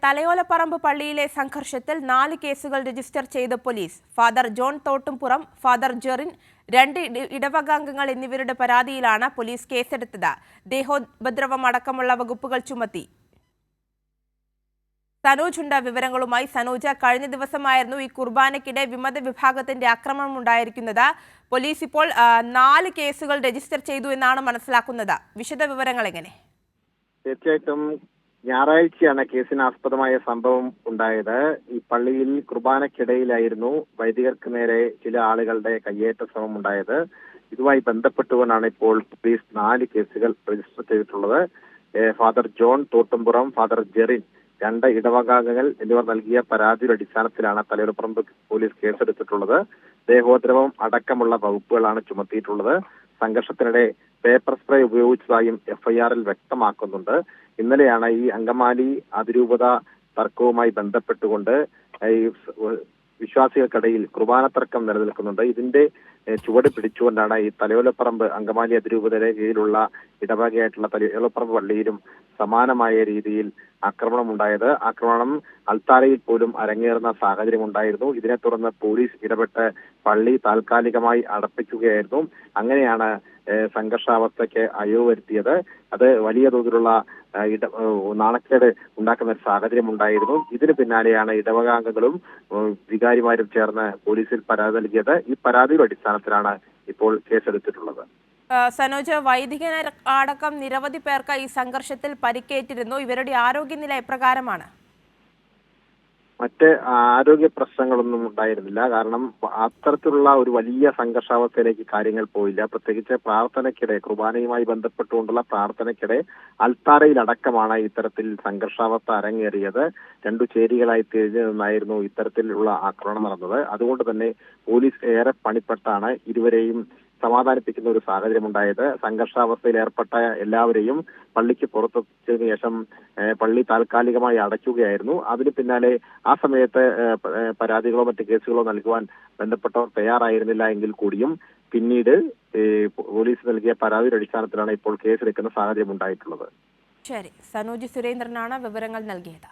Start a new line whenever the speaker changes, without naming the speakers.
തലയോലപ്പറമ്പ് പള്ളിയിലെ സംഘർഷത്തിൽ 4 കേസുകൾ രജിസ്റ്റർ ചെയ്ത police. Father John Thottumpuram, father Jerin, 2 ഇടവകാംഗങ്ങൾ എന്നിവരുടെ പരാതിയിലാണ് പോലീസ് കേസെടുത്തത്. ദേഹോപദ്രവം അടക്കമുള്ള വകുപ്പുകൾ ചുമത്തി. സനോജ് ഉണ്ട് വിവരങ്ങളുമായി. സനോജ്, കഴിഞ്ഞ ദിവസമായിരുന്നു ഈ കുർബാനയ്ക്കിടെ വിമത വിഭാഗത്തിന്റെ ആക്രമണം ഉണ്ടായിരിക്കുന്നത്. പോലീസ് ഇപ്പോൾ 4 കേസുകൾ രജിസ്റ്റർ ചെയ്തു എന്നാണ് മനസ്സിലാക്കുന്നത്. വിശദ വിവരങ്ങൾ എങ്ങനെ?
തീർച്ചയായിട്ടും ഞായറാഴ്ചയാണ് കേസിനാസ്പദമായ സംഭവം ഉണ്ടായത്. ഈ പള്ളിയിൽ കുർബാനയ്ക്കിടയിലായിരുന്നു വൈദികർക്ക് നേരെ ചില ആളുകളുടെ കയ്യേറ്റ ശ്രമം ഉണ്ടായത്. ഇതുമായി ബന്ധപ്പെട്ടുകൊണ്ടാണ് ഇപ്പോൾ പോലീസ് 4 കേസുകൾ രജിസ്റ്റർ ചെയ്തിട്ടുള്ളത്. Father John Thottumpuram, father Jerin, 2 ഇടവകാംഗങ്ങൾ എന്നിവർ നൽകിയ പരാതിയുടെ അടിസ്ഥാനത്തിലാണ് തലയോലപ്പറമ്പ് പോലീസ് കേസെടുത്തിട്ടുള്ളത്. ദേഹോദ്രവം അടക്കമുള്ള വകുപ്പുകളാണ് ചുമത്തിയിട്ടുള്ളത്. സംഘർഷത്തിനിടെ പേപ്പർ സ്പ്രേ ഉപയോഗിച്ചതായും എഫ്ഐആറിൽ വ്യക്തമാക്കുന്നുണ്ട്. ഇന്നലെയാണ് ഈ അങ്കമാലി അതിരൂപത തർക്കവുമായി ബന്ധപ്പെട്ടുകൊണ്ട് ഈ വിശ്വാസികൾക്കിടയിൽ കുർബാന തർക്കം നിലനിൽക്കുന്നുണ്ട്. ഇതിന്റെ ചുവട് പിടിച്ചുകൊണ്ടാണ് ഈ തലയോലപ്പറമ്പ് അങ്കമാലി അതിരൂപതയുടെ കീഴിലുള്ള ഇടവകയായിട്ടുള്ള തലയോലപ്പറമ്പ് പള്ളിയിലും സമാനമായ രീതിയിൽ ആക്രമണം ഉണ്ടായത്. ആക്രമണം അൾത്താരയിൽ പോലും അരങ്ങേറുന്ന സാഹചര്യം ഉണ്ടായിരുന്നു. ഇതിനെ തുടർന്ന് പോലീസ് ഇടപെട്ട് പള്ളി താൽക്കാലികമായി അടപ്പിക്കുകയായിരുന്നു. അങ്ങനെയാണ് സംഘർഷാവസ്ഥയ്ക്ക് അയവ് വരുത്തിയത്. അത് വലിയ തോതിലുള്ള നാണക്കേട് ഉണ്ടാക്കുന്ന ഒരു സാഹചര്യം ഉണ്ടായിരുന്നു. ഇതിന് പിന്നാലെയാണ് ഇടവകാംഗങ്ങളും വികാരിമാരും ചേർന്ന് പോലീസിൽ പരാതി നൽകിയത്. ഈ പരാതിയുടെ അടിസ്ഥാനത്തിലാണ് ഇപ്പോൾ കേസെടുത്തിട്ടുള്ളത്.
സനോജ്, വൈദികനടക്കം നിരവധി പേർക്ക് ഈ സംഘർഷത്തിൽ പരിക്കേറ്റിരുന്നു. ഇവരുടെ ആരോഗ്യനില എപ്രകാരമാണ്?
മറ്റ് ആരോഗ്യ പ്രശ്നങ്ങളൊന്നും ഉണ്ടായിരുന്നില്ല. കാരണം അത്തരത്തിലുള്ള ഒരു വലിയ സംഘർഷാവസ്ഥയിലേക്ക് കാര്യങ്ങൾ പോയില്ല. പ്രത്യേകിച്ച് പ്രാർത്ഥനയ്ക്കിടെ, കുർബാനയുമായി ബന്ധപ്പെട്ടുകൊണ്ടുള്ള പ്രാർത്ഥനയ്ക്കിടെ അൾത്താരയിലടക്കമാണ് ഇത്തരത്തിൽ സംഘർഷാവസ്ഥ അരങ്ങേറിയത്. 2 ചേരികളായി തിരിഞ്ഞു നിന്നായിരുന്നു ഇത്തരത്തിലുള്ള ആക്രമണം നടന്നത്. അതുകൊണ്ട് തന്നെ പോലീസ് ഏറെ പണിപ്പെട്ടാണ് ഇരുവരെയും സമാധാനിപ്പിക്കുന്ന ഒരു സാഹചര്യം ഉണ്ടായത്. സംഘർഷാവസ്ഥയിൽ ഏർപ്പെട്ട എല്ലാവരെയും പള്ളിക്ക് പുറത്തെത്തിയതിനു ശേഷം പള്ളി താൽക്കാലികമായി അടയ്ക്കുകയായിരുന്നു. അതിന് പിന്നാലെ ആ സമയത്ത് പരാതികളോ മറ്റ് കേസുകളോ നൽകുവാൻ ബന്ധപ്പെട്ടവർ തയ്യാറായിരുന്നില്ല എങ്കിൽ കൂടിയും പിന്നീട് പോലീസ് നൽകിയ പരാതിയുടെ അടിസ്ഥാനത്തിലാണ് ഇപ്പോൾ കേസെടുക്കുന്ന സാഹചര്യം ഉണ്ടായിട്ടുള്ളത്.
ശരി, സനോജ് സുരേന്ദ്രനാണ് വിവരങ്ങൾ നൽകിയത്.